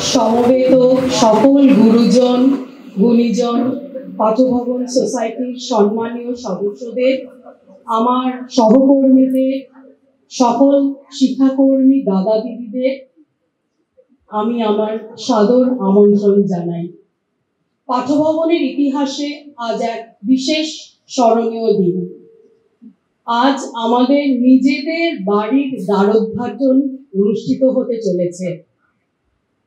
সমবেত সকল গুরুজন গুণীজন পাঠভবন সোসাইটির সম্মানীয় সদস্যদের, আমার সহকর্মীদের, সকল শিক্ষাকর্মী দাদা দিদিদের আমি আমার সাদর আমন্ত্রণ জানাই। পাঠভবনের ইতিহাসে আজ এক বিশেষ স্মরণীয় দিন। আজ আমাদের নিজেদের বাড়ির দ্বারোদ্ঘাটন অনুষ্ঠিত হতে চলেছে।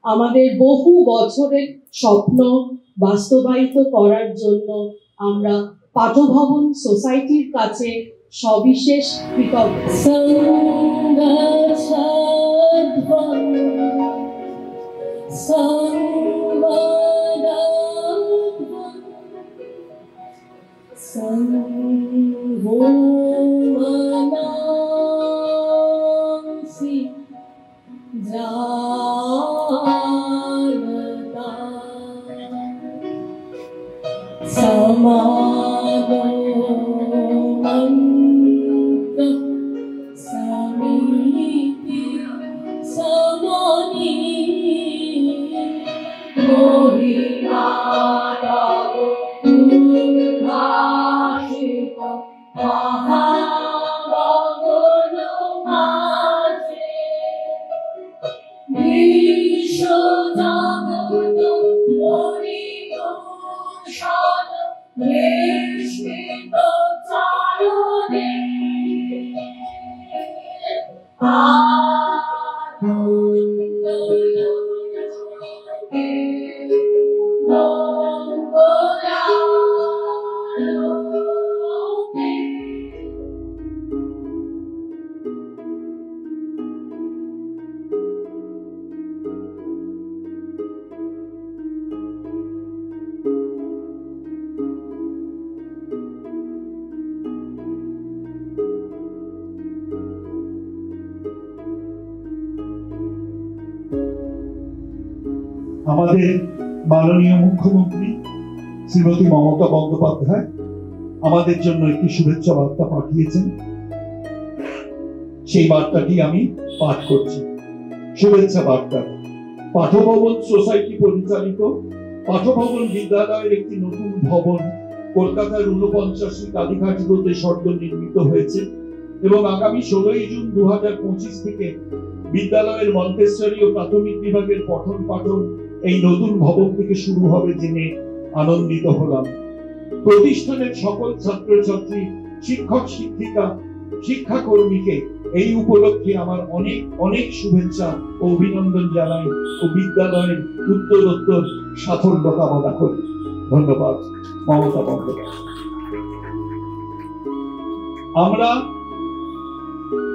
আমাদের বহু বছরের স্বপ্ন বাস্তবায়িত করার জন্য আমরা পাঠভবন সোসাইটির কাছে সবিশেষ কৃতজ্ঞ। আমাদের মাননীয় মুখ্যমন্ত্রী শ্রীমতী মমতা বন্দ্যোপাধ্যায় আমাদের জন্য একটি শুভেচ্ছা বার্তা পাঠিয়েছেন। সেই বার্তাটি আমি পাঠ করছি। শুভেচ্ছা বার্তা। পাঠভবন সোসাইটি পরিচালিত পাঠভবন বিদ্যালয়ের একটি নতুন ভবন কলকাতার 49 কালীঘাট রোডে সদ্য নির্মিত হয়েছে এবং আগামী 16 জুন 2025 থেকে বিদ্যালয়ের মন্তেশ্বরী ও প্রাথমিক বিভাগের পঠন পাঠন এই নতুন ভবন থেকে শুরু হবে জেনে আনন্দিত হলাম। প্রতিষ্ঠানের সকল ছাত্রছাত্রী, শিক্ষক শিক্ষিকা, শিক্ষাকর্মীকে এই উপলক্ষে আমার অনেক অনেক শুভেচ্ছা ও অভিনন্দন জানাই ও বিদ্যালয়ের উত্তরোত্তর সাফল্য কামনা করি। ধন্যবাদ। মমতা বন্দ্যোপাধ্যায়। আমরা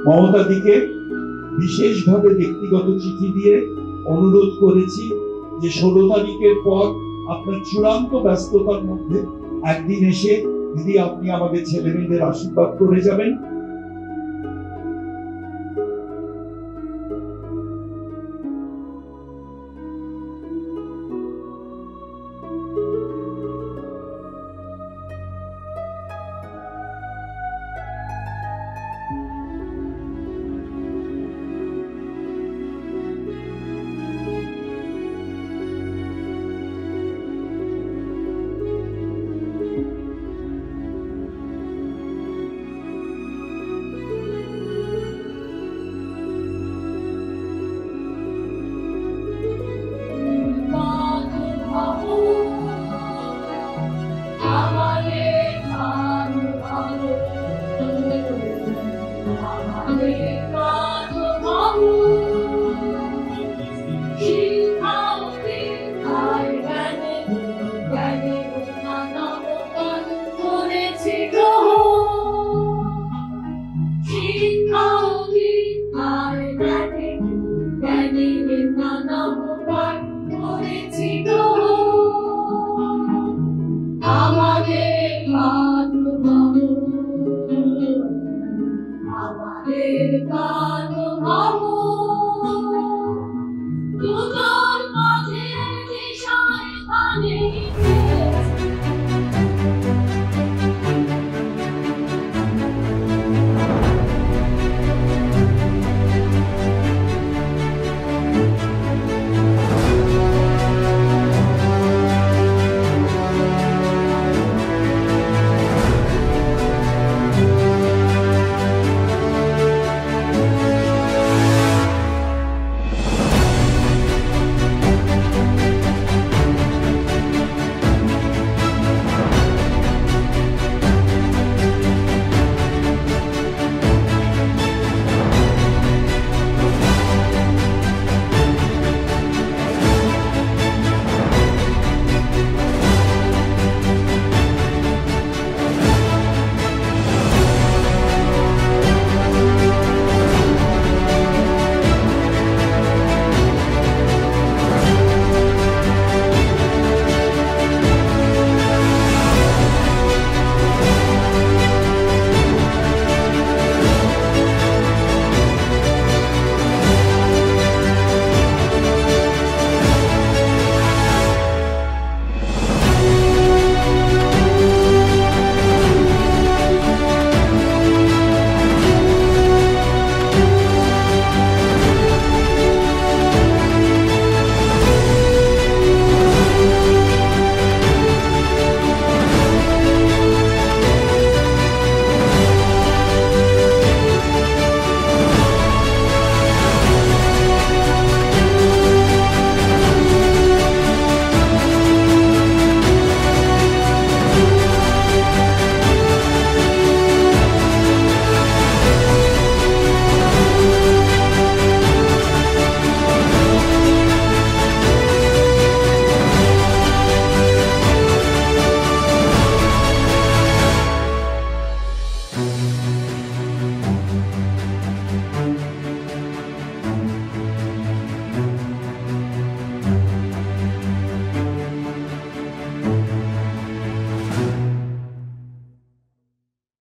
মমতাদিকে বিশেষভাবে ব্যক্তিগত চিঠি দিয়ে অনুরোধ করেছি যে 16 তারিখের পর আপনার চূড়ান্ত ব্যস্ততার মধ্যে একদিন এসে দিদি আপনি আমাদের ছেলেমেয়েদের আশীর্বাদ করে যাবেন। আমাদের